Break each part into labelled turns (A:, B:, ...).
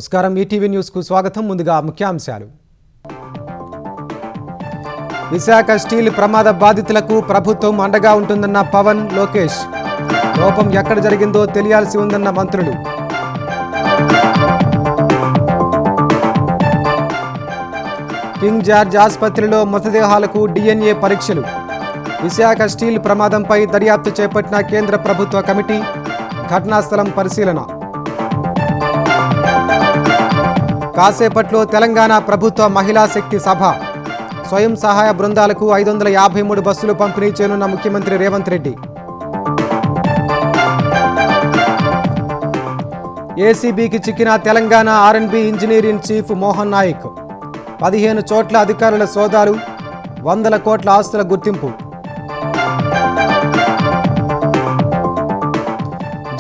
A: నమస్కారం ETV news కు స్వాగతం. ముందుగా ముఖ్యాంశాలు. విశాఖ స్టీల్ ప్రమాద బాధితులకు ప్రభుత్వం అండగా ఉంటుందన్న పవన్, లోకేష్. లోపం ఎక్కడ జరిగిందో తెలియాల్సి ఉందన్న మంత్రులు. కింగ్ జార్జ్ ఆసుపత్రిలో మృతదేహాలకు DNA పరీక్షలు. విశాఖ స్టీల్ ప్రమాదంపై దర్యాప్తు చేపట్టిన కేంద్ర ప్రభుత్వ కమిటీ. ఘటనా స్థలం పరిశీలన. కాసేపట్లో తెలంగాణ ప్రభుత్వ మహిళా శక్తి సభ. స్వయం సహాయ బృందాలకు 553 బస్సులు పంపిణీ చేయనున్న ముఖ్యమంత్రి రేవంత్ రెడ్డి. ఏసీబీకి చిక్కిన Telangana R&B engineer in chief Mohan Naik. 15 చోట్ల అధికారుల సోదాలు, 100 కోట్ల ఆస్తుల గుర్తింపు.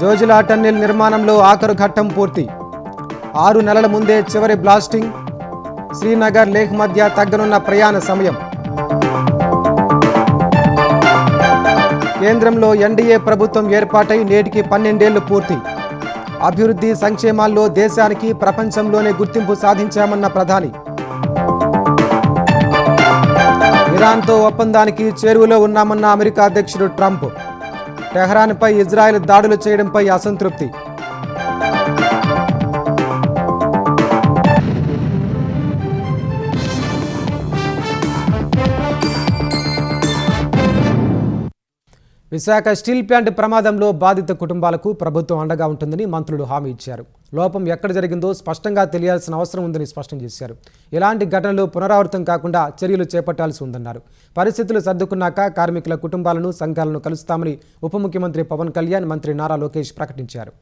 A: జోజిలా టన్నెల్ నిర్మాణంలో ఆఖరు ఘట్టం పూర్తి. 6 నెలల ముందే చివరి బ్లాస్టింగ్. శ్రీనగర్ లేహ్ మధ్య తగ్గనున్న ప్రయాణ సమయం. కేంద్రంలో ఎన్డీఏ ప్రభుత్వం ఏర్పాటై నేటికి 12 ఏళ్లు పూర్తి. అభివృద్ధి సంక్షేమాల్లో దేశానికి ప్రపంచంలోనే గుర్తింపు సాధించామన్న ప్రధాని. ఇరాన్తో ఒప్పందానికి చేరువలో ఉన్నామన్న అమెరికా అధ్యక్షుడు ట్రంప్. టెహ్రాన్పై ఇజ్రాయెల్ దాడులు చేయడంపై అసంతృప్తి. విశాఖ స్టీల్ ప్లాంట్ ప్రమాదంలో బాధిత కుటుంబాలకు ప్రభుత్వం అండగా ఉంటుందని మంత్రులు హామీ ఇచ్చారు. లోపం ఎక్కడ జరిగిందో స్పష్టంగా తెలియాల్సిన అవసరం ఉందని స్పష్టం చేశారు. ఇలాంటి ఘటనలు పునరావృతం కాకుండా చర్యలు చేపట్టాల్సి ఉందన్నారు. పరిస్థితులు సర్దుకున్నాక కార్మికుల కుటుంబాలను, సంఘాలను కలుస్తామని ఉప ముఖ్యమంత్రి పవన్ కళ్యాణ్, మంత్రి నారా లోకేష్ ప్రకటించారు.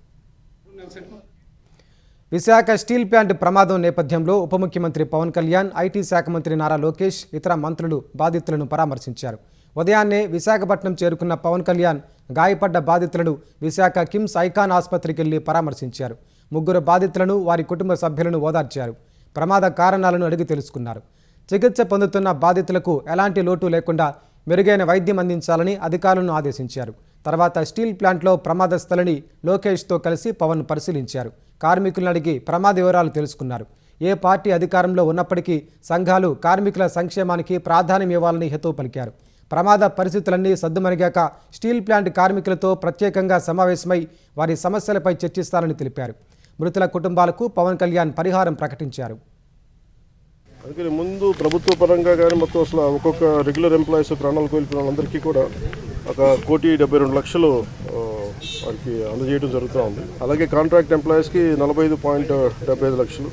A: విశాఖ స్టీల్ ప్లాంట్ ప్రమాదం నేపథ్యంలో ఉప ముఖ్యమంత్రి పవన్ కళ్యాణ్, ఐటీ శాఖ మంత్రి నారా లోకేష్, ఇతర మంత్రులు బాధితులను పరామర్శించారు. ఉదయాన్నే విశాఖపట్నం చేరుకున్న పవన్ కళ్యాణ్ గాయపడ్డ బాధితులను విశాఖ కిమ్స్ ఐకాన్ ఆసుపత్రికి వెళ్లి పరామర్శించారు. 3 బాధితులను, వారి కుటుంబ సభ్యులను ఓదార్చారు. ప్రమాద కారణాలను అడిగి తెలుసుకున్నారు. చికిత్స పొందుతున్న బాధితులకు ఎలాంటి లోటు లేకుండా మెరుగైన వైద్యం అందించాలని అధికారులను ఆదేశించారు. తర్వాత స్టీల్ ప్లాంట్లో ప్రమాద స్థలిని లోకేష్తో కలిసి పవన్ పరిశీలించారు. కార్మికులను అడిగి ప్రమాద వివరాలు తెలుసుకున్నారు. ఏ పార్టీ అధికారంలో ఉన్నప్పటికీ సంఘాలు కార్మికుల సంక్షేమానికి ప్రాధాన్యం ఇవ్వాలని హితవు పలికారు. ప్రమాద పరిస్థితులన్నీ సద్దుమణిగాక స్టీల్ ప్లాంట్ కార్మికులతో ప్రత్యేకంగా సమావేశమై వారి సమస్యలపై చర్చిస్తారని తెలిపారు. మృతుల కుటుంబాలకు పవన్ కళ్యాణ్ పరిహారం ప్రకటించారు.
B: అందుకని ముందు ప్రభుత్వ పరంగా కానీ మొత్తం అసలు ఒక్కొక్క రెగ్యులర్ ఎంప్లాయీస్ ప్రాణాలు కోల్పోయిన వాళ్ళందరికీ కూడా 1,72,00,000 వారికి అందజేయడం జరుగుతూ ఉంది. అలాగే కాంట్రాక్ట్ ఎంప్లాయీస్కి 45.75 లక్షలు,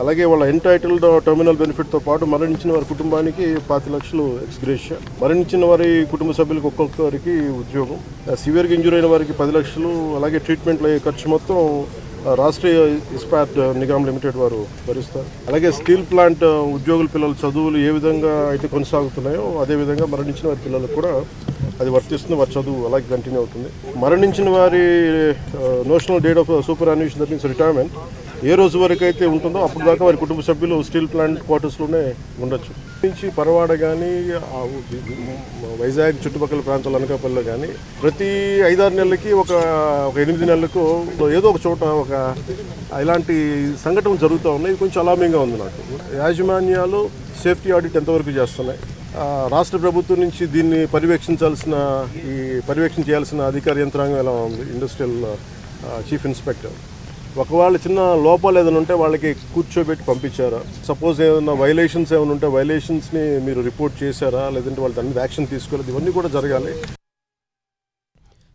B: అలాగే వాళ్ళ ఎంటైటిల్డ్ టర్మినల్ బెనిఫిట్తో పాటు మరణించిన వారి కుటుంబానికి 5 లక్షలు ఎక్స్గ్రేషియా, మరణించిన వారి కుటుంబ సభ్యులకు ఒక్కొక్కరికి ఉద్యోగం, సివియర్గా ఇంజూర్ అయిన వారికి 10 లక్షలు, అలాగే ట్రీట్మెంట్లో అయ్యే ఖర్చు మొత్తం రాష్ట్రీయ ఇస్పాట్ నిగమ్ లిమిటెడ్ వారు భరిస్తారు. అలాగే స్టీల్ ప్లాంట్ ఉద్యోగుల పిల్లల చదువులు ఏ విధంగా అయితే కొనసాగుతున్నాయో అదేవిధంగా మరణించిన వారి పిల్లలకు కూడా అది వర్తిస్తుంది. వారి చదువు అలాగే కంటిన్యూ అవుతుంది. మరణించిన వారి notional date of superannuation, that means retirement, ఏ రోజు వరకు అయితే ఉంటుందో అప్పుడు దాకా వారి కుటుంబ సభ్యులు స్టీల్ ప్లాంట్ క్వార్టర్స్లోనే ఉండొచ్చు. నుంచి పరవాడ కానీ వైజాగ్ చుట్టుపక్కల ప్రాంతాల అనకాపల్లిలో కానీ ప్రతి 5-6 నెలలకి ఒక 8 నెలలకు ఏదో ఒక చోట ఇలాంటి సంఘటనలు జరుగుతూ ఉన్నాయి. కొంచెం అలామింగ్గా ఉంది నాకు. యాజమాన్యాలు సేఫ్టీ ఆడిట్ ఎంతవరకు చేస్తున్నాయి, రాష్ట్ర ప్రభుత్వం నుంచి దీన్ని పర్యవేక్షణ చేయాల్సిన అధికార యంత్రాంగం ఎలా ఉంది, ఇండస్ట్రియల్ చీఫ్ ఇన్స్పెక్టర్, ఒకవేళ చిన్న లోపాలు ఏదైనా ఉంటే వాళ్ళకి కూర్చోబెట్టి పంపించారా, సపోజ్ ఏదైనా వైలేషన్స్ ఏమైనా ఉంటే వైలేషన్స్ని మీరు రిపోర్ట్ చేశారా, లేదంటే వాళ్ళ దాని మీద యాక్షన్ తీసుకోలేదు, ఇవన్నీ కూడా జరగాలి.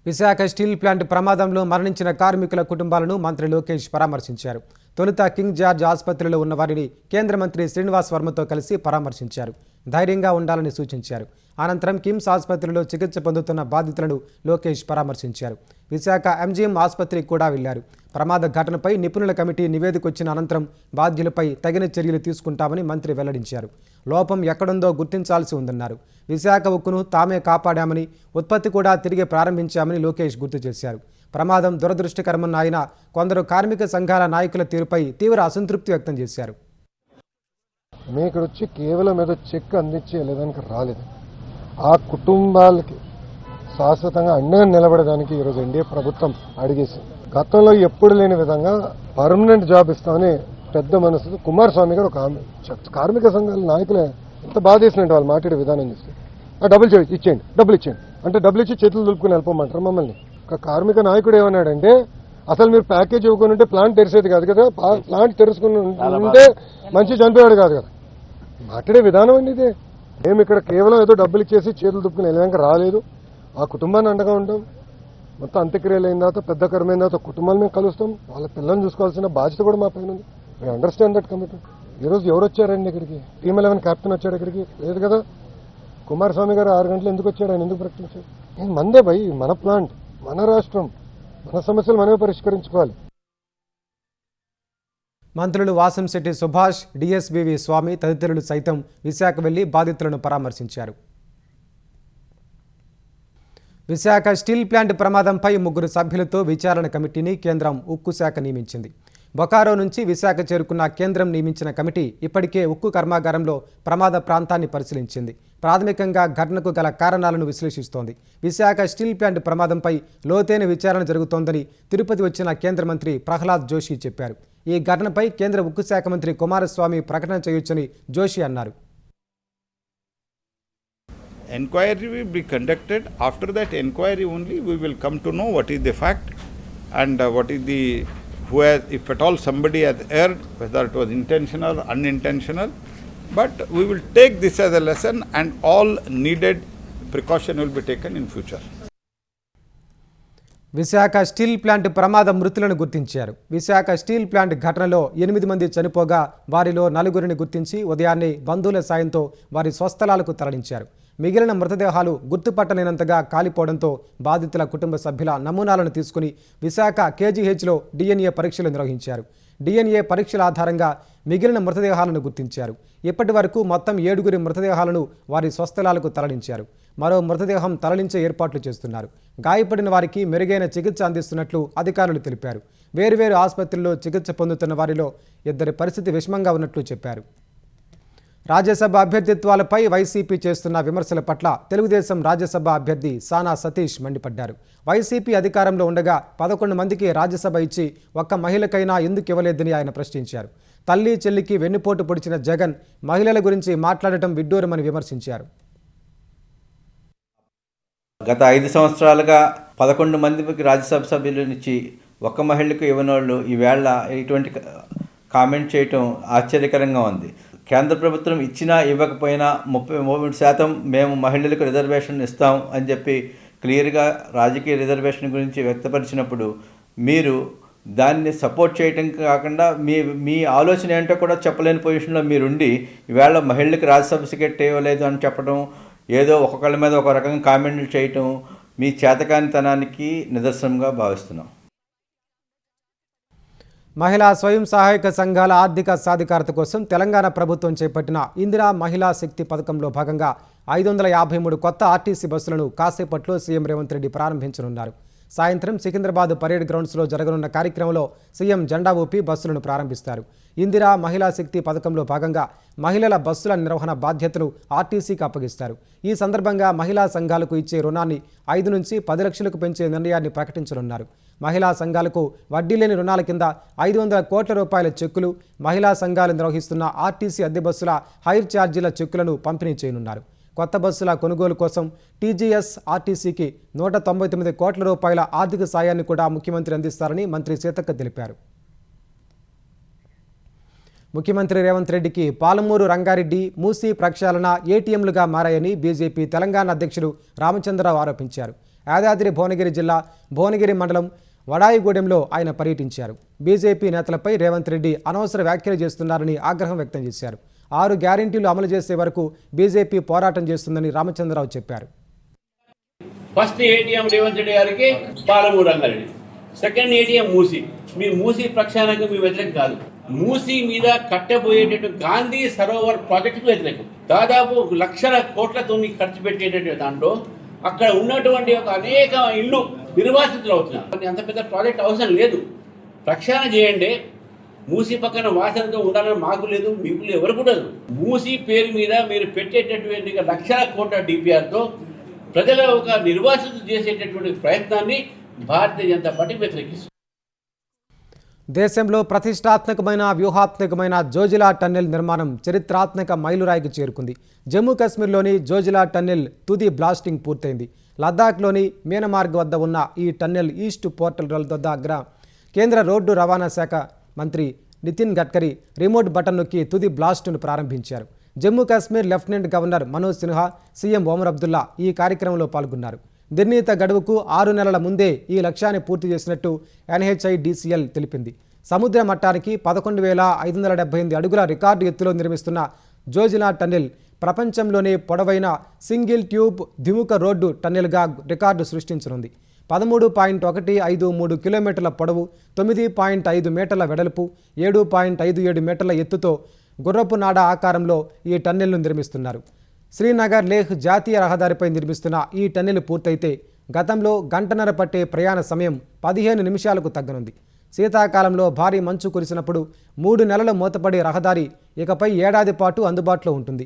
A: విశాఖ స్టీల్ ప్లాంట్ ప్రమాదంలో మరణించిన కార్మికుల కుటుంబాలను మంత్రి లోకేష్ పరామర్శించారు. తొలుత కింగ్ జార్జ్ ఆసుపత్రిలో ఉన్న వారిని కేంద్ర మంత్రి శ్రీనివాస్ వర్మతో కలిసి పరామర్శించారు. ధైర్యంగా ఉండాలని సూచించారు. అనంతరం కిమ్స్ ఆసుపత్రిలో చికిత్స పొందుతున్న బాధితులను లోకేష్ పరామర్శించారు. విశాఖ MGM ఆసుపత్రికి కూడా వెళ్లారు. ప్రమాద ఘటనపై నిపుణుల కమిటీ నివేదిక వచ్చిన అనంతరం బాధ్యులపై తగిన చర్యలు తీసుకుంటామని మంత్రి వెల్లడించారు. లోపం ఎక్కడుందో గుర్తించాల్సి ఉందన్నారు. విశాఖ ఉక్కును తామే కాపాడామని, ఉత్పత్తి కూడా తిరిగి ప్రారంభించామని లోకేష్ గుర్తు చేశారు. ప్రమాదం దురదృష్టకరమన్న ఆయన కొందరు కార్మిక సంఘాల నాయకుల తీరుపై తీవ్ర అసంతృప్తి వ్యక్తం చేశారు.
C: మీకు వచ్చి కేవలం ఏదో చెక్ అందించేదానికి రాలేదు. ఆ కుటుంబాలకి శాశ్వతంగా అండగా నిలబడడానికి ఈరోజు ఎన్డీఏ ప్రభుత్వం అడిగేసింది. గతంలో ఎప్పుడు లేని విధంగా పర్మనెంట్ జాబ్ ఇస్తామని పెద్ద మనసు కుమారస్వామి గారు ఒక హామీ ఇచ్చారు. కార్మిక సంఘాల నాయకులే ఎంత బాధ చేసినట్టు వాళ్ళు మాట్లాడే విధానం చూస్తే డబ్బులు ఇచ్చేయండి, డబ్బులు ఇచ్చేయండి అంటే డబ్బులు ఇచ్చి చేతులు దులుపుకుని వెళ్ళిపోమంటారు మమ్మల్ని. ఒక కార్మిక నాయకుడు ఏమన్నాడంటే అసలు మీరు ప్యాకేజ్ ఇవ్వకుండా ఉంటే ప్లాంట్ తెరిసేది కాదు కదా, ప్లాంట్ తెరుచుకుని ఉంటే మంచి చనిపోయాడు కాదు కదా. మాట్లాడే విధానం అండి ఇదే. మేము ఇక్కడ కేవలం ఏదో డబ్బులు ఇచ్చేసి చేతులు దుప్పుకుని వెళ్ళాక రాలేదు. ఆ కుటుంబాన్ని అండగా ఉంటాం. మొత్తం అంత్యక్రియలు అయిన తర్వాత పెద్ద కర్మైన తర్వాత కుటుంబాలు మేము కలుస్తాం. వాళ్ళ పిల్లల్ని చూసుకోవాల్సిన బాధ్యత కూడా మా పైన ఉంది. We understand that commitment. ఈరోజు ఎవరు వచ్చారండి ఇక్కడికి? టీమ్ 11 క్యాప్టెన్ వచ్చాడు ఇక్కడికి? లేదు కదా. కుమారస్వామి గారు 6 గంటలు ఎందుకు వచ్చాడు? ఆయన ఎందుకు ప్రకటించాడు? మందే భయ్, మన ప్లాంట్, మన రాష్ట్రం, మన సమస్యలు మనమే పరిష్కరించుకోవాలి.
A: మంత్రులు వాసంశెట్టి సుభాష్, డిఎస్బివి స్వామి తదితరులు సైతం విశాఖ వెళ్లి బాధితులను పరామర్శించారు. విశాఖ స్టీల్ ప్లాంట్ ప్రమాదంపై 3 సభ్యులతో విచారణ కమిటీని కేంద్రం ఉక్కు శాఖ నియమించింది. బొకారో నుంచి విశాఖ చేరుకున్న కేంద్రం నియమించిన కమిటీ ఇప్పటికే ఉక్కు కర్మాగారంలో ప్రమాద ప్రాంతాన్ని పరిశీలించింది. ప్రాథమికంగా ఘటనకు గల కారణాలను విశ్లేషిస్తోంది. విశాఖ స్టీల్ ప్లాంట్ ప్రమాదంపై లోతైన విచారణ జరుగుతోందని తిరుపతి వచ్చిన కేంద్ర మంత్రి ప్రహ్లాద్ జోషి చెప్పారు. ఈ ఘటనపై కేంద్ర ఉక్కు శాఖ మంత్రి కుమారస్వామి ప్రకటన చేయొచ్చని జోషి అన్నారు.
D: Enquiry will be conducted. After that enquiry only we will come to know what is the fact and what is the if at all somebody has erred, whether it was intentional or unintentional. But we will take this as a lesson and all needed precaution will be taken in future.
A: Visakha steel plant ప్రమాద మృతులను గుర్తించారు. Visakha steel plant ఘటనలో 8 మంది చనిపోగా వారిలో 4 గుర్తించి ఉదయాన్నే బంధువుల సాయంతో వారి స్వస్థలాలకు తరలించారు. మిగిలిన మృతదేహాలు గుర్తుపట్టలేనంతగా కాలిపోవడంతో బాధితుల కుటుంబ సభ్యుల నమూనాలను తీసుకుని విశాఖ కేజీహెచ్లో DNA పరీక్షలు నిర్వహించారు. DNA పరీక్షల ఆధారంగా మిగిలిన మృతదేహాలను గుర్తించారు. ఇప్పటి వరకు మొత్తం 7 మృతదేహాలను వారి స్వస్థలాలకు తరలించారు. మరో మృతదేహం తరలించే ఏర్పాట్లు చేస్తున్నారు. గాయపడిన వారికి మెరుగైన చికిత్స అందిస్తున్నట్లు అధికారులు తెలిపారు. వేర్వేరు ఆసుపత్రుల్లో చికిత్స పొందుతున్న వారిలో 2 పరిస్థితి విషమంగా ఉన్నట్లు చెప్పారు. రాజ్యసభ అభ్యర్థిత్వాలపై వైసీపీ చేస్తున్న విమర్శల పట్ల తెలుగుదేశం రాజ్యసభ అభ్యర్థి సానా సతీష్ మండిపడ్డారు. వైసీపీ అధికారంలో ఉండగా 11 మందికి రాజ్యసభ ఇచ్చి ఒక్క మహిళకైనా ఎందుకు ఇవ్వలేదని ఆయన ప్రశ్నించారు. తల్లి చెల్లికి వెన్నుపోటు పొడిచిన జగన్ మహిళల గురించి మాట్లాడటం విడ్డూరమని విమర్శించారు.
E: గత 5 సంవత్సరాలుగా 11 మందికి రాజ్యసభ సభ్యులనిచ్చి ఒక్క మహిళకు ఇవ్వనోళ్ళు ఈవేళ ఇటువంటి కామెంట్ చేయటం ఆశ్చర్యకరంగా ఉంది. కేంద్ర ప్రభుత్వం ఇచ్చినా ఇవ్వకపోయినా 33% మేము మహిళలకు రిజర్వేషన్ ఇస్తాం అని చెప్పి క్లియర్గా రాజకీయ రిజర్వేషన్ గురించి వ్యక్తపరిచినప్పుడు మీరు దాన్ని సపోర్ట్ చేయటం కాకుండా మీ ఆలోచన ఏంటో కూడా చెప్పలేని పొజిషన్లో మీరుండి ఈవేళ మహిళలకు రాజ్యసభ టికెట్ ఇవ్వలేదు అని చెప్పడం, ఏదో ఒక్కొక్కళ్ళ మీద ఒక రకంగా కామెంట్లు చేయటం మీ చేతకానితనానికి నిదర్శనంగా భావిస్తున్నాం.
A: మహిళా స్వయం సహాయక సంఘాల ఆర్థిక సాధికారత కోసం తెలంగాణ ప్రభుత్వం చేపట్టిన ఇందిరా మహిళా శక్తి పథకంలో భాగంగా 553 కొత్త ఆర్టీసీ బస్సులను కాసేపట్లో సీఎం రేవంత్ రెడ్డి ప్రారంభించనున్నారు. సాయంత్రం సికింద్రాబాద్ పరేడ్ గ్రౌండ్స్లో జరగనున్న కార్యక్రమంలో సీఎం జెండా ఊపి బస్సులను ప్రారంభిస్తారు. ఇందిరా మహిళా శక్తి పథకంలో భాగంగా మహిళల బస్సుల నిర్వహణ బాధ్యతను ఆర్టీసీకి అప్పగిస్తారు. ఈ సందర్భంగా మహిళా సంఘాలకు ఇచ్చే రుణాన్ని 5 నుంచి 10 లక్షలకు పెంచే నిర్ణయాన్ని ప్రకటించనున్నారు. మహిళా సంఘాలకు వడ్డీ లేని రుణాల కింద 500 కోట్ల రూపాయల చెక్కులు, మహిళా సంఘాలు నిర్వహిస్తున్న ఆర్టీసీ అద్దె బస్సుల హైర్ ఛార్జీల చెక్కులను పంపిణీ చేయనున్నారు. కొత్త బస్సుల కొనుగోలు కోసం టీజీఎస్ ఆర్టీసీకి 199 కోట్ల రూపాయల ఆర్థిక సాయాన్ని కూడా ముఖ్యమంత్రి అందిస్తారని మంత్రి సీతక్క తెలిపారు. ముఖ్యమంత్రి రేవంత్ రెడ్డికి పాలమూరు రంగారెడ్డి, మూసీ ప్రక్షాళన ఏటీఎంలుగా మారాయని బీజేపీ తెలంగాణ అధ్యక్షుడు రామచంద్రరావు ఆరోపించారు. యాదాద్రి భువనగిరి జిల్లా భువనగిరి మండలం వడాయిగూడెంలో ఆయన పర్యటించారు. బీజేపీ నేతలపై రేవంత్ రెడ్డి అనవసర వ్యాఖ్యలు చేస్తున్నారని ఆగ్రహం వ్యక్తం చేశారు. 6 గ్యారెంటీలు అమలు చేసే వరకు బీజేపీ పోరాటం చేస్తుందని రామచంద్రరావు చెప్పారు.
F: ఫస్ట్ ఏటీఎం రేవంత్ రెడ్డి గారికి పాలమూరు రంగారెడ్డి, సెకండ్ ఏటీఎం మూసీ. మీ మూసీ ప్రక్షాళనకు మీ వ్యతిరేకం కాదు, మూసీ మీద కట్టబోయేటట్టు గాంధీ సరోవర్ ప్రాజెక్టుకు వ్యతిరేకం. దాదాపు 1 లక్షల కోట్లతో ఖర్చు పెట్టేటట్టు దాంట్లో అక్కడ ఉన్నటువంటి ఒక అనేక ఇళ్ళు నిర్వాసితులు అవుతున్నారు. అంత పెద్ద ప్రాజెక్ట్ అవసరం లేదు, ప్రక్షాళన చేయండి. మూసీ పక్కన వాసనతో ఉండాలని మాకు లేదు, మీకు ఎవరు కూడా లేదు. మూసీ పేరు మీద మీరు పెట్టేటటువంటి 1 లక్షల కోట్ల డిపిఆర్తో ప్రజల ఒక నిర్వాసితులు చేసేటటువంటి ప్రయత్నాన్ని భారతీయ జనతా పార్టీ వ్యతిరేకిస్తుంది.
A: దేశంలో ప్రతిష్టాత్మకమైన వ్యూహాత్మకమైన జోజిలా టన్నెల్ నిర్మాణం చరిత్రాత్మక మైలురాయికి చేరుకుంది. జమ్మూ కాశ్మీర్లోని జోజిలా టన్నెల్ తుది బ్లాస్టింగ్ పూర్తయింది. లద్దాఖ్లోని మీనమార్గ్ వద్ద ఉన్న ఈ టన్నెల్ ఈస్ట్ పోర్టల్ దగ్గర కేంద్ర రోడ్డు రవాణా శాఖ మంత్రి నితిన్ గడ్కరీ రిమోట్ బటన్ నొక్కి తుది బ్లాస్ట్ను ప్రారంభించారు. Jammu Kashmir lieutenant governor Manoj Sinha, CM Omar Abdullah ఈ కార్యక్రమంలో పాల్గొన్నారు. నిర్ణీత గడువుకు 6 నెలల ముందే ఈ లక్ష్యాన్ని పూర్తి చేసినట్టు NHIDCL తెలిపింది. సముద్ర మట్టానికి 11,578 అడుగుల రికార్డు ఎత్తులో నిర్మిస్తున్న జోజిలా టన్నెల్ ప్రపంచంలోనే పొడవైన సింగిల్ ట్యూబ్ ద్విముఖ రోడ్డు టన్నెల్గా రికార్డు సృష్టించనుంది. 13.153 కిలోమీటర్ల పొడవు, 9.5 మీటర్ల వెడల్పు, 7.57 మీటర్ల ఎత్తుతో గుర్రపు నాడ ఆకారంలో ఈ టన్నెల్ను నిర్మిస్తున్నారు. శ్రీనగర్ లేహ్ జాతీయ రహదారిపై నిర్మిస్తున్న ఈ టన్నెల్ పూర్తయితే గతంలో గంటన్నర పట్టే ప్రయాణ సమయం 15 నిమిషాలకు తగ్గనుంది. శీతాకాలంలో భారీ మంచు కురిసినప్పుడు 3 నెలలు మూతపడే రహదారి ఇకపై ఏడాది పాటు అందుబాటులో ఉంటుంది.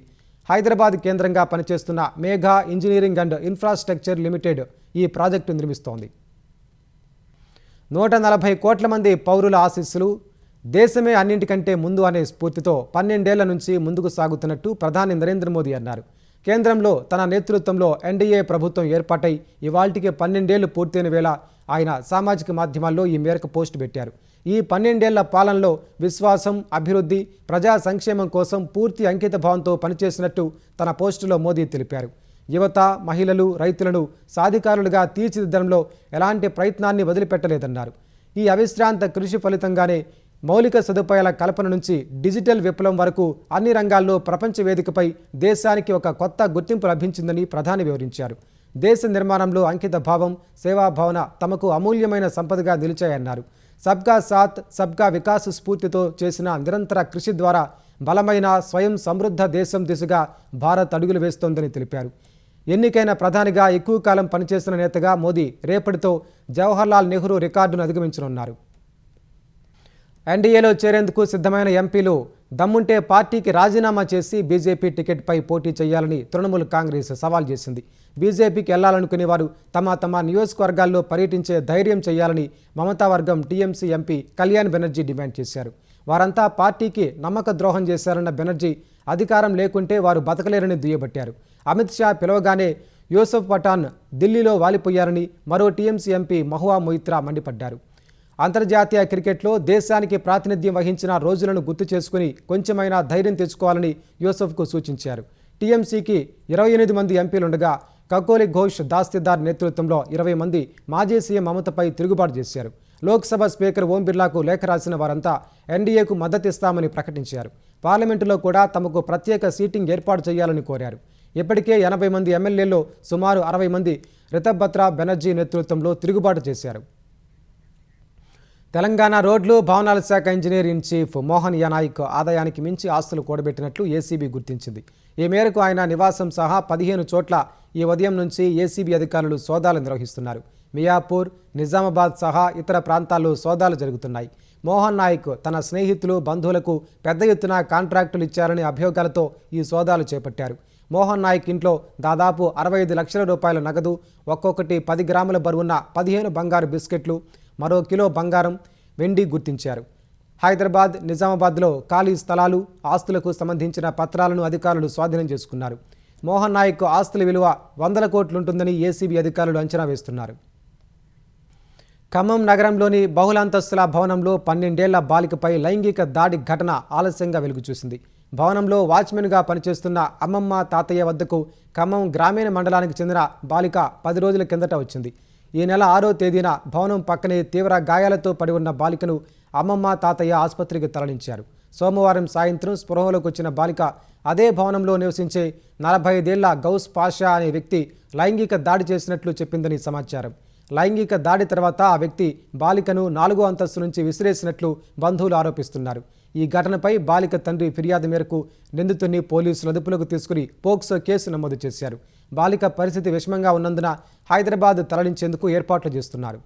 A: హైదరాబాద్ కేంద్రంగా పనిచేస్తున్న Megha engineering and infrastructure limited ఈ ప్రాజెక్టు నిర్మిస్తోంది. 140 కోట్ల మంది పౌరుల ఆశీస్సులు, దేశమే అన్నింటికంటే ముందు అనే స్ఫూర్తితో 12 ఏళ్ల నుంచి ముందుకు సాగుతున్నట్టు ప్రధాని నరేంద్ర మోదీ అన్నారు. కేంద్రంలో తన నేతృత్వంలో NDA ప్రభుత్వం ఏర్పాటై ఇవాళ్టికి 12 ఏళ్లు పూర్తయిన వేళ ఆయన సామాజిక మాధ్యమాల్లో ఈ మేరకు పోస్టు పెట్టారు. ఈ 12 ఏళ్ల పాలనలో విశ్వాసం, అభివృద్ధి, ప్రజా సంక్షేమం కోసం పూర్తి అంకిత భావంతో పనిచేసినట్టు తన పోస్టులో మోదీ తెలిపారు. యువత, మహిళలు, రైతులను సాధికారులుగా తీర్చిదిద్దడంలో ఎలాంటి ప్రయత్నాన్ని వదిలిపెట్టలేదన్నారు. ఈ అవిశ్రాంత కృషి ఫలితంగానే మౌలిక సదుపాయాల కల్పన నుంచి డిజిటల్ విప్లవం వరకు అన్ని రంగాల్లో ప్రపంచ వేదికపై దేశానికి ఒక కొత్త గుర్తింపు లభించిందని ప్రధాని వివరించారు. దేశ నిర్మాణంలో అంకిత భావం, సేవాభావన తమకు అమూల్యమైన సంపదగా నిలిచాయన్నారు. సబ్కా సాత్, సబ్కా వికాస్ స్ఫూర్తితో చేసిన నిరంతర కృషి ద్వారా బలమైన స్వయం సమృద్ధ దేశం దిశగా భారత్ అడుగులు వేస్తోందని తెలిపారు. ఎన్నికైన ప్రధానిగా ఎక్కువ కాలం పనిచేసిన నేతగా మోదీ రేపటితో జవహర్లాల్ నెహ్రూ రికార్డును అధిగమించనున్నారు. NDAలో చేరేందుకు సిద్ధమైన ఎంపీలు దమ్ముంటే పార్టీకి రాజీనామా చేసి బీజేపీ టికెట్పై పోటీ చేయాలని తృణమూల్ కాంగ్రెస్ సవాల్ చేసింది. బీజేపీకి వెళ్లాలనుకునే వారు తమ నియోజకవర్గాల్లో పర్యటించే ధైర్యం చేయాలని మమతా వర్గం TMC MP Kalyan Banerjee demand చేశారు. వారంతా పార్టీకి నమ్మక ద్రోహం చేశారన్న బెనర్జీ అధికారం లేకుంటే వారు బతకలేరని దుయ్యబట్టారు. అమిత్ షా పిలవగానే యూసఫ్ పఠాన్ ఢిల్లీలో వాలిపోయారని మరో TMC ఎంపీ మహువా మొయిత్రా మండిపడ్డారు. అంతర్జాతీయ క్రికెట్లో దేశానికి ప్రాతినిధ్యం వహించిన రోజులను గుర్తు చేసుకుని కొంచెమైనా ధైర్యం తెచ్చుకోవాలని యూసఫ్కు సూచించారు. TMCకి 28 మంది ఎంపీలుండగా కకోలి ఘోష్ దాస్తిదార్ నేతృత్వంలో 20 మంది మాజీ సీఎం మమతపై తిరుగుబాటు చేశారు. లోక్సభ స్పీకర్ ఓం బిర్లాకు లేఖ రాసిన వారంతా NDAకు మద్దతిస్తామని ప్రకటించారు. పార్లమెంటులో కూడా తమకు ప్రత్యేక సీటింగ్ ఏర్పాటు చేయాలని కోరారు. ఇప్పటికే 80 మంది ఎమ్మెల్యేల్లో సుమారు 60 మంది రితబ్బత్రా బెనర్జీ నేతృత్వంలో తిరుగుబాటు చేశారు. తెలంగాణ రోడ్లు, భవనాల శాఖ ఇంజనీర్ ఇన్ చీఫ్ మోహన్ యానాయిక్ ఆదాయానికి మించి ఆస్తులు కూడబెట్టినట్లు ACB గుర్తించింది. ఈ మేరకు ఆయన నివాసం సహా 15 చోట్ల ఈ ఉదయం నుంచి ACB అధికారులు సోదాలు నిర్వహిస్తున్నారు. మియాపూర్, నిజామాబాద్ సహా ఇతర ప్రాంతాల్లో సోదాలు జరుగుతున్నాయి. మోహన్ నాయక్ తన స్నేహితులు, బంధువులకు పెద్ద ఎత్తున కాంట్రాక్టులు ఇచ్చారనే అభియోగాలతో ఈ సోదాలు చేపట్టారు. మోహన్ నాయక్ ఇంట్లో దాదాపు 65 లక్షల రూపాయల నగదు, ఒక్కొక్కటి 10 గ్రాముల బరువున్న 15 బంగారు బిస్కెట్లు, మరో కిలో బంగారం, వెండి గుర్తించారు. హైదరాబాద్, నిజామాబాద్లో ఖాళీ స్థలాలు, ఆస్తులకు సంబంధించిన పత్రాలను అధికారులు స్వాధీనం చేసుకున్నారు. మోహన్ నాయక్ ఆస్తుల విలువ 100 కోట్లుంటుందని ACB అధికారులు అంచనా వేస్తున్నారు. ఖమ్మం నగరంలోని బహుళంతస్తుల భవనంలో 12 ఏళ్ల బాలికపై లైంగిక దాడి ఘటన ఆలస్యంగా వెలుగుచూసింది. భవనంలో వాచ్మెన్గా పనిచేస్తున్న అమ్మమ్మ, తాతయ్య వద్దకు ఖమ్మం గ్రామీణ మండలానికి చెందిన బాలిక 10 రోజుల కిందట వచ్చింది. ఈ నెల 6వ తేదీన భవనం పక్కనే తీవ్ర గాయాలతో పడి ఉన్న బాలికను అమ్మమ్మ, తాతయ్య ఆసుపత్రికి తరలించారు. సోమవారం సాయంత్రం స్పృహలోకి వచ్చిన బాలిక అదే భవనంలో నివసించే 45 ఏళ్ల గౌస్ పాషా అనే వ్యక్తి లైంగిక దాడి చేసినట్లు చెప్పిందని సమాచారం. లైంగిక దాడి తర్వాత ఆ వ్యక్తి బాలికను 4వ అంతస్తు నుంచి విసిరేసినట్లు బంధువులు ఆరోపిస్తున్నారు. ఈ ఘటనపై బాలిక తండ్రి ఫిర్యాదు మేరకు నిందితుడిని పోలీసులు అదుపులోకి తీసుకుని పోక్సో కేసు నమోదు చేశారు. బాలిక పరిస్థితి విషమంగా ఉన్నందున హైదరాబాద్ తరలించేందుకు ఏర్పాట్లు చేస్తున్నారు.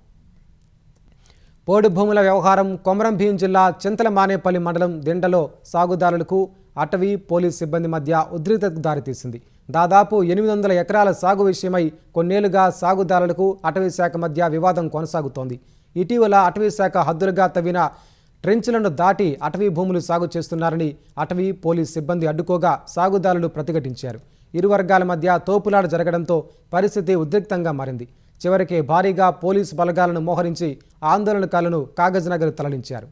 A: పోడు భూముల వ్యవహారం కొమరంభీం జిల్లా చింతలమానేపల్లి మండలం దిండలో సాగుదారులకు అటవీ పోలీస్ సిబ్బంది మధ్య ఉద్రిక్తతకు దారితీసింది. దాదాపు 800 ఎకరాల సాగు విషయమై కొన్నేళ్లుగా సాగుదారులకు అటవీ శాఖ మధ్య వివాదం కొనసాగుతోంది. ఇటీవల అటవీ శాఖ హద్దులుగా తవ్విన ట్రెంచ్లను దాటి అటవీ భూములు సాగు చేస్తున్నారని అటవీ పోలీస్ సిబ్బంది అడ్డుకోగా సాగుదారులు ప్రతిఘటించారు. ఇరు వర్గాల మధ్య తోపులాట జరగడంతో పరిస్థితి ఉద్రిక్తంగా మారింది. చివరికి భారీగా పోలీసు బలగాలను మోహరించి ఆందోళనకారులను కాగజ్నగర్ తరలించారు.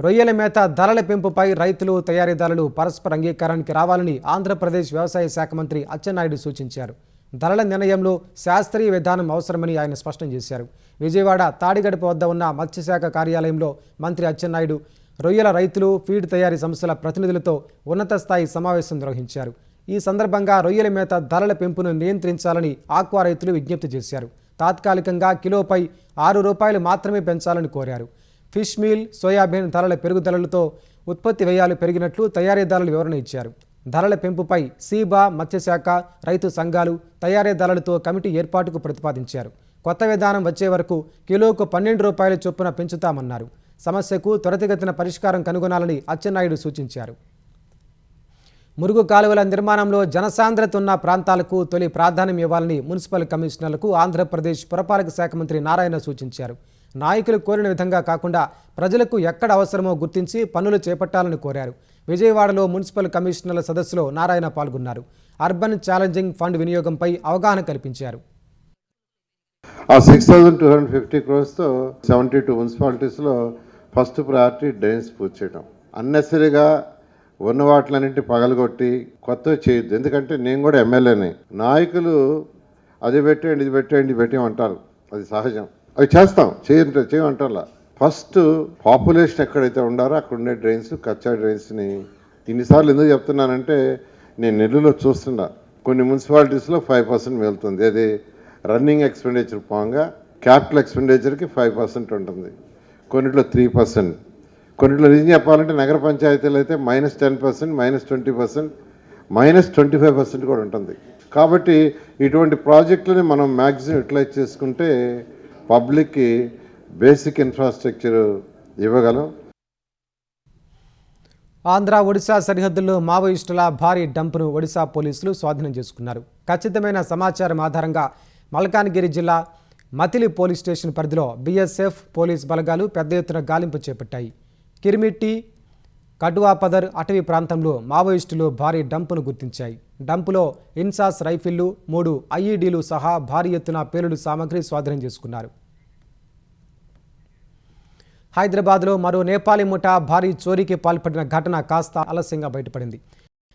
A: రొయ్యల మేత ధరల పెంపుపై రైతులు, తయారీదారులు పరస్పర అంగీకారానికి రావాలని ఆంధ్రప్రదేశ్ వ్యవసాయ శాఖ మంత్రి అచ్చెన్నాయుడు సూచించారు. ధరల నిర్ణయంలో శాస్త్రీయ విధానం అవసరమని ఆయన స్పష్టం చేశారు. విజయవాడ తాడిగడప వద్ద ఉన్న మత్స్యశాఖ కార్యాలయంలో మంత్రి అచ్చెన్నాయుడు రొయ్యల రైతులు, ఫీడ్ తయారీ సంస్థల ప్రతినిధులతో ఉన్నత స్థాయి సమావేశం నిర్వహించారు. ఈ సందర్భంగా రొయ్యల మేత ధరల పెంపును నియంత్రించాలని ఆక్వా రైతులు విజ్ఞప్తి చేశారు. తాత్కాలికంగా కిలోపై ₹6 మాత్రమే పెంచాలని కోరారు. ఫిష్ మీల్, సోయాబీన్ ధరల పెరుగుదలతో ఉత్పత్తి వ్యయాలు పెరిగినట్లు తయారీదారులు వివరణ ఇచ్చారు. ధరల పెంపుపై సీబా, మత్స్యశాఖ, రైతు సంఘాలు, తయారీదారులతో కమిటీ ఏర్పాటుకు ప్రతిపాదించారు. కొత్త విధానం వచ్చే వరకు కిలోకు ₹12 చొప్పున పెంచుతామన్నారు. సమస్యకు త్వరితగతిన పరిష్కారం కనుగొనాలని అచ్చెన్నాయుడు సూచించారు. మురుగు కాలువల నిర్మాణంలో జనసాంద్రత ఉన్న ప్రాంతాలకు తొలి ప్రాధాన్యం ఇవ్వాలని మున్సిపల్ కమిషనర్లకు ఆంధ్రప్రదేశ్ పురపాలక శాఖ మంత్రి నారాయణ సూచించారు. నాయకులు కోరిన విధంగా కాకుండా ప్రజలకు ఎక్కడ అవసరమో గుర్తించి పనులు చేపట్టాలని కోరారు. విజయవాడలో మున్సిపల్ కమిషనర్ల సదస్సులో నారాయణ పాల్గొన్నారు. అర్బన్ ఛాలెంజింగ్ ఫండ్ వినియోగంపై అవగాహన కల్పించారు.
G: ఆ 6,250 crores-తో 72 మున్సిపాలిటీస్లో ఫస్ట్ ప్రయారిటీ డ్రైన్స్ పూర్తి చేయడం. అన్నెసరీగా ఉన్న వాటిలన్నింటినీ పగలగొట్టి కొత్తవి చేయొద్దు. ఎందుకంటే నేను కూడా ఎమ్మెల్యేనే. నాయకులు అది పెట్టేయండి, ఇది పెట్టేయండి, ఇది పెట్టేయమంటారు. అది సహజం. అవి చేస్తాం, చేయమంటారా. ఫస్ట్ పాపులేషన్ ఎక్కడైతే ఉండారో అక్కడ ఉండే డ్రైన్స్, కచ్చా డ్రైన్స్ని ఇన్నిసార్లు ఎందుకు చెప్తున్నానంటే నేను నెల్లూరులో చూస్తున్నా కొన్ని మున్సిపాలిటీస్లో 5% వెళ్తుంది. అది రన్నింగ్ ఎక్స్పెండిచర్ పోగా క్యాపిటల్ ఎక్స్పెండిచర్కి 5% ఉంటుంది. కొన్నిట్లో 3%, కొన్నిట్లో నిజం చెప్పాలంటే నగర పంచాయతీలు అయితే -10%, -20%, -25% కూడా ఉంటుంది. కాబట్టి ఇటువంటి ప్రాజెక్టులని మనం మ్యాక్సిమం యూటిలైజ్ చేసుకుంటే పబ్లిక్కి బేసిక్ ఇన్ఫ్రాస్ట్రక్చర్ ఇవ్వగలం.
A: ఆంధ్ర, ఒడిశా సరిహద్దుల్లో మావోయిస్టుల భారీ డంపును ఒడిశా పోలీసులు స్వాధీనం చేసుకున్నారు. ఖచ్చితమైన సమాచారం ఆధారంగా మల్కాన్గిరి జిల్లా మతిలి పోలీస్ స్టేషన్ పరిధిలో బీఎస్ఎఫ్ పోలీస్ బలగాలు పెద్ద ఎత్తున గాలింపు చేపట్టాయి. కిరిమిట్టి, కటువాపదర్ అటవీ ప్రాంతంలో మావోయిస్టులు భారీ డంపును గుర్తించాయి. డంపులో ఇన్సాస్ రైఫిళ్లు, 3 ఐఈడీలు సహా భారీ ఎత్తున పేలుడు సామగ్రి స్వాధీనం చేసుకున్నారు. హైదరాబాద్లో మరో నేపాలీ ముఠా భారీ చోరీకి పాల్పడిన ఘటన కాస్త ఆలస్యంగా బయటపడింది.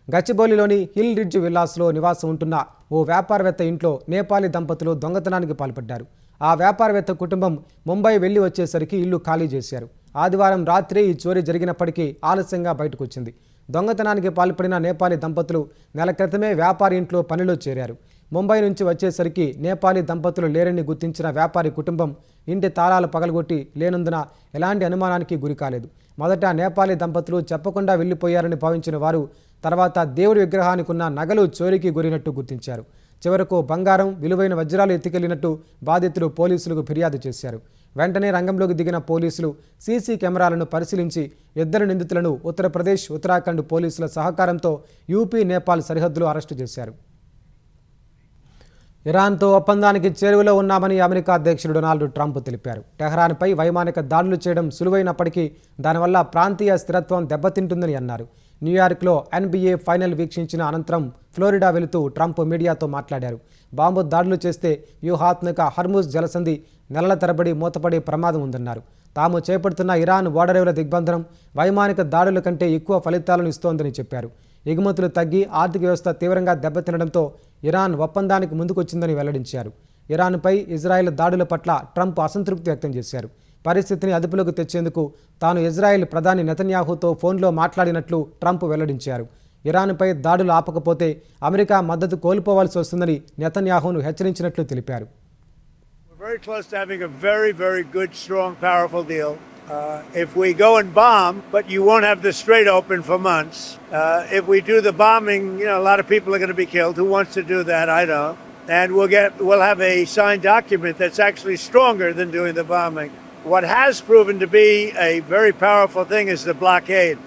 A: గచ్చిబౌలిలోని హిల్ రిడ్జ్ విల్లాస్లో నివాసం ఉంటున్న ఓ వ్యాపారవేత్త ఇంట్లో నేపాలీ దంపతులు దొంగతనానికి పాల్పడ్డారు. ఆ వ్యాపారవేత్త కుటుంబం ముంబై వెళ్లి వచ్చేసరికి ఇల్లు ఖాళీ చేశారు. ఆదివారం రాత్రి ఈ చోరీ జరిగినప్పటికీ ఆలస్యంగా బయటకు వచ్చింది. దొంగతనానికి పాల్పడిన నేపాలీ దంపతులు నెల క్రితమే వ్యాపారి ఇంట్లో పనిలో చేరారు. ముంబై నుంచి వచ్చేసరికి నేపాలీ దంపతులు లేరని గుర్తించిన వ్యాపారి కుటుంబం ఇంటి తాళాలు పగలగొట్టి లేనందున ఎలాంటి అనుమానానికి గురి కాలేదు. మొదట నేపాలీ దంపతులు చెప్పకుండా వెళ్లిపోయారని భావించిన వారు తర్వాత దేవుడి విగ్రహానికి ఉన్న నగలు చోరీకి గురైనట్టు గుర్తించారు. చివరకు బంగారం, విలువైన వజ్రాలు ఎత్తుకెళ్లినట్టు బాధితులు పోలీసులకు ఫిర్యాదు చేశారు. వెంటనే రంగంలోకి దిగిన పోలీసులు సీసీ కెమెరాలను పరిశీలించి 2 నిందితులను ఉత్తరప్రదేశ్, ఉత్తరాఖండ్ పోలీసుల సహకారంతో యూపీ, నేపాల్ సరిహద్దులో అరెస్టు చేశారు. ఇరాన్తో ఒప్పందానికి చేరువలో ఉన్నామని అమెరికా అధ్యక్షుడు డొనాల్డ్ ట్రంప్ తెలిపారు. టెహ్రాన్పై వైమానిక దాడులు చేయడం సులువైనప్పటికీ దానివల్ల ప్రాంతీయ స్థిరత్వం దెబ్బతింటుందని అన్నారు. న్యూయార్క్లో NBA ఫైనల్ వీక్షించిన అనంతరం ఫ్లోరిడా వెళుతూ ట్రంప్ మీడియాతో మాట్లాడారు. బాంబు దాడులు చేస్తే వ్యూహాత్మక హర్ముజ్ జలసంధి నెలల తరబడి మూతపడే ప్రమాదం ఉందన్నారు. తాము చేపడుతున్న ఇరాన్ ఓడరేవుల దిగ్బంధనం వైమానిక దాడుల కంటే ఎక్కువ ఫలితాలను ఇస్తోందని చెప్పారు. ఎగుమతులు తగ్గి ఆర్థిక వ్యవస్థ తీవ్రంగా దెబ్బతినడంతో ఇరాన్ ఒప్పందానికి ముందుకొచ్చిందని వెల్లడించారు. ఇరాన్పై ఇజ్రాయెల్ దాడుల పట్ల ట్రంప్ అసంతృప్తి వ్యక్తం చేశారు. పరిస్థితిని అదుపులోకి తెచ్చేందుకు తాను ఇజ్రాయెల్ ప్రధాని నెతన్యాహుతో ఫోన్లో మాట్లాడినట్లు ట్రంప్ వెల్లడించారు. ఇరాన్పై దాడులు ఆపకపోతే అమెరికా మద్దతు కోల్పోవాల్సి వస్తుందని నెతన్యాహును హెచ్చరించినట్లు తెలిపారు.
H: Very close to having a very, very good, strong, powerful deal. If we go and bomb, but you won't have the Strait open for months. If we do the bombing, a lot of people are going to be killed. Who wants to do that? I don't. And we'll have a signed document that's actually stronger than doing the bombing. What has proven to be a very powerful thing is the blockade.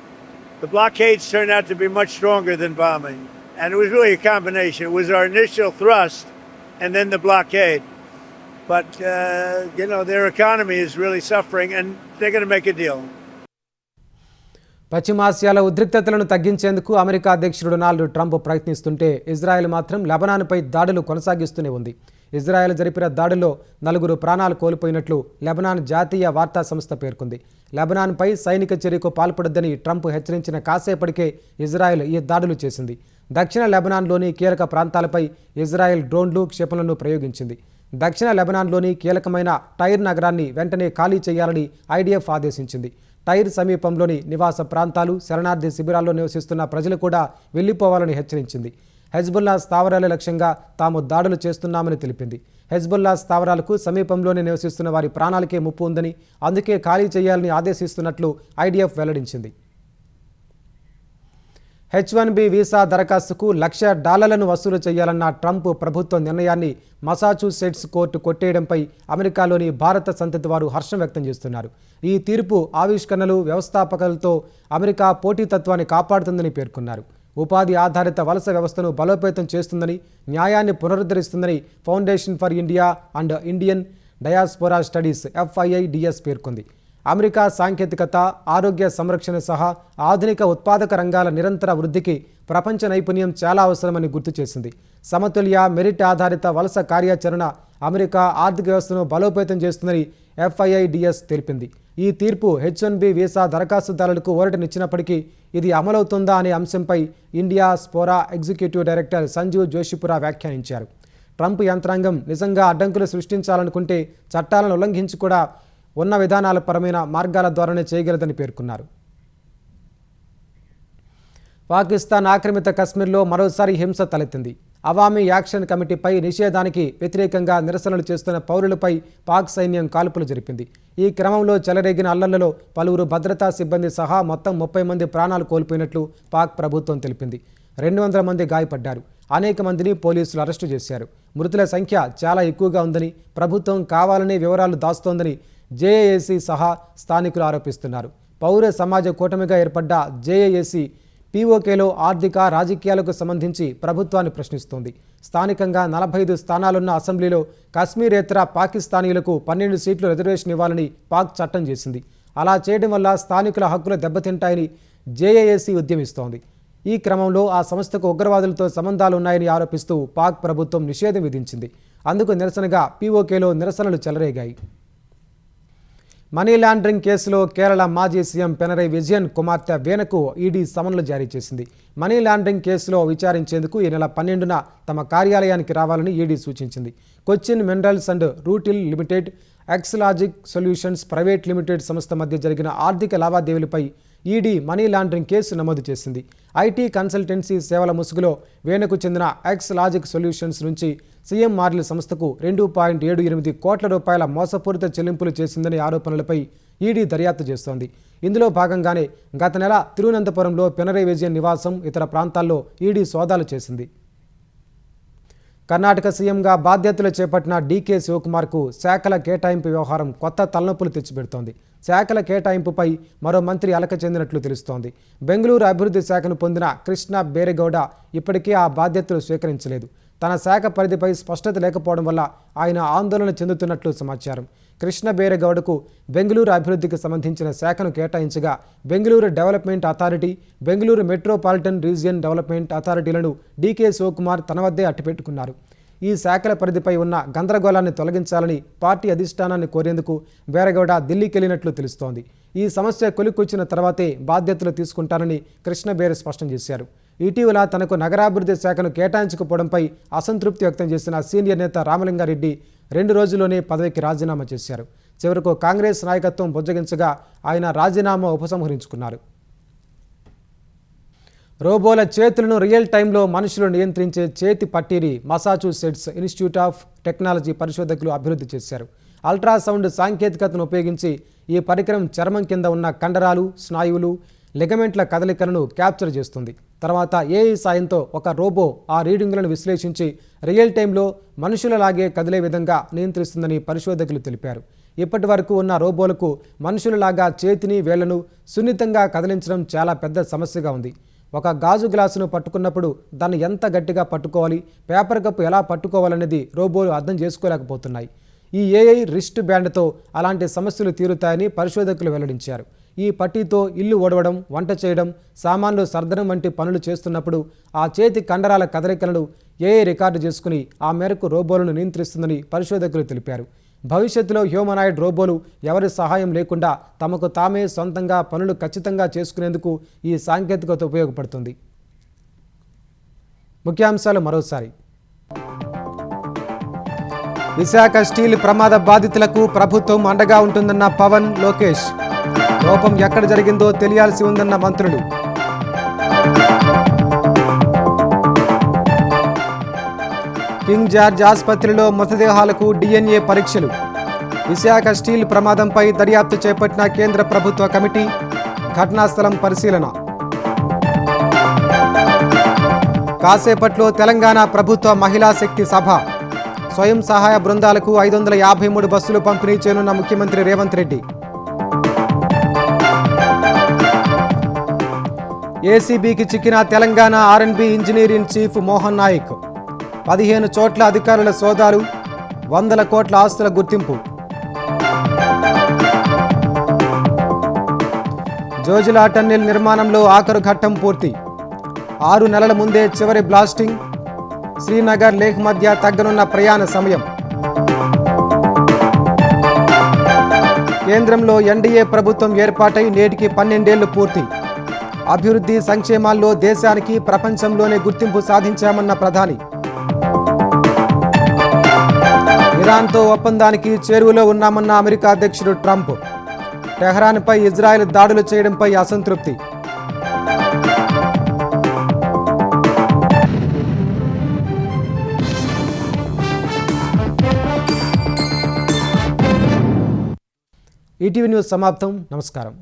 H: The blockades turned out to be much stronger than bombing. And it was really a combination. It was our initial thrust and then the blockade. but their economy is really suffering, and they're going to make a deal.
A: పశ్చిమాసియాలో ఉద్రిక్తతలను తగ్గించేందుకు America అధ్యక్షుడు Donald Trump ప్రయత్నిస్తుంటే Israel మాత్రం లెబనాన్పై దాడులు కొనసాగిస్తూనే ఉంది. Israel జరిపిన దాడుల్లో 4 ప్రాణాలు కోల్పోయినట్లు లెబనాన్ జాతీయ వార్తా సంస్థ పేర్కొంది. లెబనాన్పై సైనిక చర్యకు పాల్పడొద్దని ట్రంప్ హెచ్చరించిన కాసేపటికే ఇజ్రాయెల్ ఈ దాడులు చేసింది. దక్షిణ లెబనాన్లోని కీలక ప్రాంతాలపై ఇజ్రాయెల్ డ్రోన్లు క్షిపణులను ప్రయోగించింది. దక్షిణ లెబనాన్లోని కీలకమైన టైర్ నగరాన్ని వెంటనే ఖాళీ చేయాలని ఐడిఎఫ్ ఆదేశించింది. టైర్ సమీపంలోని నివాస ప్రాంతాలు, శరణార్థి శిబిరాల్లో నివసిస్తున్న ప్రజలు కూడా వెళ్లిపోవాలని హెచ్చరించింది. హెజ్బుల్లా స్థావరాల లక్ష్యంగా తాము దాడులు చేస్తున్నామని తెలిపింది. హెజ్బుల్లా స్థావరాలకు సమీపంలోనే నివసిస్తున్న వారి ప్రాణాలకే ముప్పు ఉందని, అందుకే ఖాళీ చేయాలని ఆదేశిస్తున్నట్లు ఐడిఎఫ్ వెల్లడించింది. H-1B వీసా దరఖాస్తుకు $1,00,000 వసూలు చేయాలన్న ట్రంప్ ప్రభుత్వ నిర్ణయాన్ని మసాచ్యూసెట్స్ కోర్టు కొట్టేయడంపై అమెరికాలోని భారత సంతతి వారు హర్షం వ్యక్తం చేస్తున్నారు. ఈ తీర్పు ఆవిష్కరణలు, వ్యవస్థాపకలతో అమెరికా పోటీతత్వాన్ని కాపాడుతుందని పేర్కొన్నారు. ఉపాధి ఆధారిత వలస వ్యవస్థను బలోపేతం చేస్తుందని, న్యాయాన్ని పునరుద్ధరిస్తుందని foundation for India and Indian diaspora studies FIIDS పేర్కొంది. అమెరికా సాంకేతికత, ఆరోగ్య సంరక్షణ సహా ఆధునిక ఉత్పాదక రంగాల నిరంతర వృద్ధికి ప్రపంచ నైపుణ్యం చాలా అవసరమని గుర్తు చేసింది. సమతుల్య, మెరిట్ ఆధారిత వలస కార్యాచరణ అమెరికా ఆర్థిక వ్యవస్థను బలోపేతం చేస్తుందని FIIDS తెలిపింది. ఈ తీర్పు H-1B వీసా దరఖాస్తుదారులకు ఊరటనిచ్చినప్పటికీ ఇది అమలవుతుందా అనే అంశంపై ఇండియా స్పోరా ఎగ్జిక్యూటివ్ డైరెక్టర్ సంజీవ్ జోషిపురా వ్యాఖ్యానించారు. ట్రంప్ యంత్రాంగం నిజంగా అడ్డంకులు సృష్టించాలనుకుంటే చట్టాలను ఉల్లంఘించి కూడా ఉన్న విధానాల పరమైన మార్గాల ద్వారానే చేయగలదని పేర్కొన్నారు. పాకిస్తాన్ ఆక్రమిత కశ్మీర్లో మరోసారి హింస తలెత్తింది. అవామీ యాక్షన్ కమిటీపై నిషేధానికి వ్యతిరేకంగా నిరసనలు చేస్తున్న పౌరులపై పాక్ సైన్యం కాల్పులు జరిపింది. ఈ క్రమంలో చెలరేగిన అల్లర్లలో పలువురు భద్రతా సిబ్బంది సహా మొత్తం 30 మంది ప్రాణాలు కోల్పోయినట్లు పాక్ ప్రభుత్వం తెలిపింది. 200 మంది గాయపడ్డారు. అనేక మందిని పోలీసులు అరెస్టు చేశారు. మృతుల సంఖ్య చాలా ఎక్కువగా ఉందని, ప్రభుత్వం కావాలనే వివరాలు దాస్తోందని JAC సహా స్థానికులు ఆరోపిస్తున్నారు. పౌర సమాజ కూటమిగా ఏర్పడ్డ JAC POKలో ఆర్థిక, రాజకీయాలకు సంబంధించి ప్రభుత్వాన్ని ప్రశ్నిస్తోంది. స్థానికంగా 45 స్థానాలున్న అసెంబ్లీలో కశ్మీరేతర పాకిస్తానీయులకు 12 సీట్లు రిజర్వేషన్ ఇవ్వాలని పాక్ చట్టం చేసింది. అలా చేయడం వల్ల స్థానికుల హక్కులు దెబ్బతింటాయని JAC ఉద్యమిస్తోంది. ఈ క్రమంలో ఆ సంస్థకు ఉగ్రవాదులతో సంబంధాలు ఉన్నాయని ఆరోపిస్తూ పాక్ ప్రభుత్వం నిషేధం విధించింది. అందుకు నిరసనగా POKలో నిరసనలు చెలరేగాయి. మనీ లాండరింగ్ కేసులో కేరళ మాజీ సీఎం పినరయి విజయన్ కుమార్తె వీణకు ఈడీ సమన్లు జారీ చేసింది. మనీ లాండరింగ్ కేసులో విచారించేందుకు ఈ నెల 12న తమ కార్యాలయానికి రావాలని ఈడీ సూచించింది. Cochin minerals and rutile limited, Exalogic solutions private limited సంస్థ మధ్య జరిగిన ఆర్థిక లావాదేవీలపై ఈడీ మనీ లాండరింగ్ కేసు నమోదు చేసింది. IT కన్సల్టెన్సీ సేవల ముసుగులో వీణకు చెందిన ఎక్స్లాజిక్ సొల్యూషన్స్ నుంచి CMRL సంస్థకు 2.78 కోట్ల రూపాయల మోసపూరిత చెల్లింపులు చేసిందనే ఆరోపణలపై ఈడీ దర్యాప్తు చేస్తోంది. ఇందులో భాగంగానే గత నెల తిరువనంతపురంలో పినరయి విజయన్ నివాసం, ఇతర ప్రాంతాల్లో ఈడీ సోదాలు చేసింది. కర్ణాటక సీఎంగా బాధ్యతలు చేపట్టిన DK శివకుమార్కు శాఖల కేటాయింపు వ్యవహారం కొత్త తలనొప్పులు తెచ్చిపెడుతోంది. శాఖల కేటాయింపుపై మరో మంత్రి అలక చెందినట్లు తెలుస్తోంది. బెంగళూరు అభివృద్ధి శాఖను పొందిన కృష్ణ బేరెగౌడ ఇప్పటికీ ఆ బాధ్యతలు స్వీకరించలేదు. తన శాఖ పరిధిపై స్పష్టత లేకపోవడం వల్ల ఆయన ఆందోళన చెందుతున్నట్లు సమాచారం. కృష్ణ బేరెగౌడకు బెంగళూరు అభివృద్ధికి సంబంధించిన శాఖను కేటాయించగా Bengaluru development authority, Bengaluru metropolitan region development అథారిటీలను DK శివకుమార్ తన వద్దే అట్టిపెట్టుకున్నారు. ఈ శాఖల పరిధిపై ఉన్న గందరగోళాన్ని తొలగించాలని పార్టీ అధిష్టానాన్ని కోరేందుకు బేరెగౌడ ఢిల్లీకి వెళ్ళినట్లు తెలుస్తోంది. ఈ సమస్య కొలిక్కొచ్చిన తర్వాతే బాధ్యతలు తీసుకుంటానని కృష్ణ బేరె స్పష్టం చేశారు. ఇటీవల తనకు నగరాభివృద్ధి శాఖను కేటాయించకపోవడంపై అసంతృప్తి వ్యక్తం చేసిన సీనియర్ నేత రామలింగారెడ్డి 2 రోజుల్లోనే పదవికి రాజీనామా చేశారు. చివరకు కాంగ్రెస్ నాయకత్వం బుజ్జగించగా ఆయన రాజీనామా ఉపసంహరించుకున్నారు. రోబోల చేతులను రియల్ టైంలో మనుషులు నియంత్రించే చేతి పట్టీని మసాచ్యూసెట్స్ ఇన్స్టిట్యూట్ ఆఫ్ టెక్నాలజీ పరిశోధకులు అభివృద్ధి చేశారు. అల్ట్రాసౌండ్ సాంకేతికతను ఉపయోగించి ఈ పరికరం చర్మం కింద ఉన్న కండరాలు, స్నాయువులు, లిగమెంట్ల కదలికలను క్యాప్చర్ చేస్తుంది. తర్వాత AI సాయంతో ఒక రోబో ఆ రీడింగులను విశ్లేషించి రియల్ టైంలో మనుషులలాగే కదిలే విధంగా నియంత్రిస్తుందని పరిశోధకులు తెలిపారు. ఇప్పటి వరకు ఉన్న రోబోలకు మనుషులలాగా చేతిని, వేళ్లను సున్నితంగా కదిలించడం చాలా పెద్ద సమస్యగా ఉంది. ఒక గాజు గ్లాసును పట్టుకున్నప్పుడు దాన్ని ఎంత గట్టిగా పట్టుకోవాలి, పేపర్ కప్పు ఎలా పట్టుకోవాలనేది రోబోలు అర్థం చేసుకోలేకపోతున్నాయి. ఈ ఏఐ రిస్ట్ బ్యాండ్తో అలాంటి సమస్యలు తీరుతాయని పరిశోధకులు వెల్లడించారు. ఈ పట్టీతో ఇల్లు ఓడవడం, వంట చేయడం, సామాన్లు సర్దడం వంటి పనులు చేస్తున్నప్పుడు ఆ చేతి కండరాల కదలికలను ఏఐ రికార్డు చేసుకుని ఆ మేరకు రోబోలను నియంత్రిస్తుందని పరిశోధకులు తెలిపారు. భవిష్యత్తులో హ్యూమనాయిడ్ రోబోలు ఎవరి సహాయం లేకుండా తమకు తామే సొంతంగా పనులు ఖచ్చితంగా చేసుకునేందుకు ఈ సాంకేతికత ఉపయోగపడుతుంది. ముఖ్యాంశాలు మరోసారి. విశాఖ స్టీల్ ప్రమాద బాధితులకు ప్రభుత్వం అండగా ఉంటుందన్న పవన్, లోకేష్. లోపం ఎక్కడ జరిగిందో తెలియాల్సి ఉందన్న మంత్రులు. కింగ్ జార్జ్ ఆసుపత్రిలో మృతదేహాలకు DNA పరీక్షలు. విశాఖ స్టీల్ ప్రమాదంపై దర్యాప్తు చేపట్టిన కేంద్ర ప్రభుత్వ కమిటీ. ఘటనా స్థలం పరిశీలన. కాసేపట్లో తెలంగాణ ప్రభుత్వ మహిళా శక్తి సభ. స్వయం సహాయ బృందాలకు 553 బస్సులు పంపిణీ చేయనున్న ముఖ్యమంత్రి రేవంత్ రెడ్డి. ఏసీబీకి చిక్కిన Telangana R&B engineer in chief Mohan Naik. 15 చోట్ల అధికారుల సోదాలు. 100 కోట్ల ఆస్తుల గుర్తింపు. జోజిలా టన్నెల్ నిర్మాణంలో ఆఖరు ఘట్టం పూర్తి. 6 నెలల ముందే చివరి బ్లాస్టింగ్. శ్రీనగర్ లేహ్ మధ్య తగ్గనున్న ప్రయాణ సమయం. కేంద్రంలో ఎన్డీఏ ప్రభుత్వం ఏర్పాటై నేటికి 12 ఏళ్లు పూర్తి. అభివృద్ధి సంక్షేమాల్లో దేశానికి ప్రపంచంలోనే గుర్తింపు సాధించామన్న ప్రధాని. ఇరాన్తో ఒప్పందానికి చేరువలో ఉన్నామన్న అమెరికా అధ్యక్షుడు ట్రంప్. టెహ్రాన్పై ఇజ్రాయెల్ దాడులు చేయడంపై అసంతృప్తి. ఈటీవీ న్యూస్ సమాప్తం. నమస్కారం.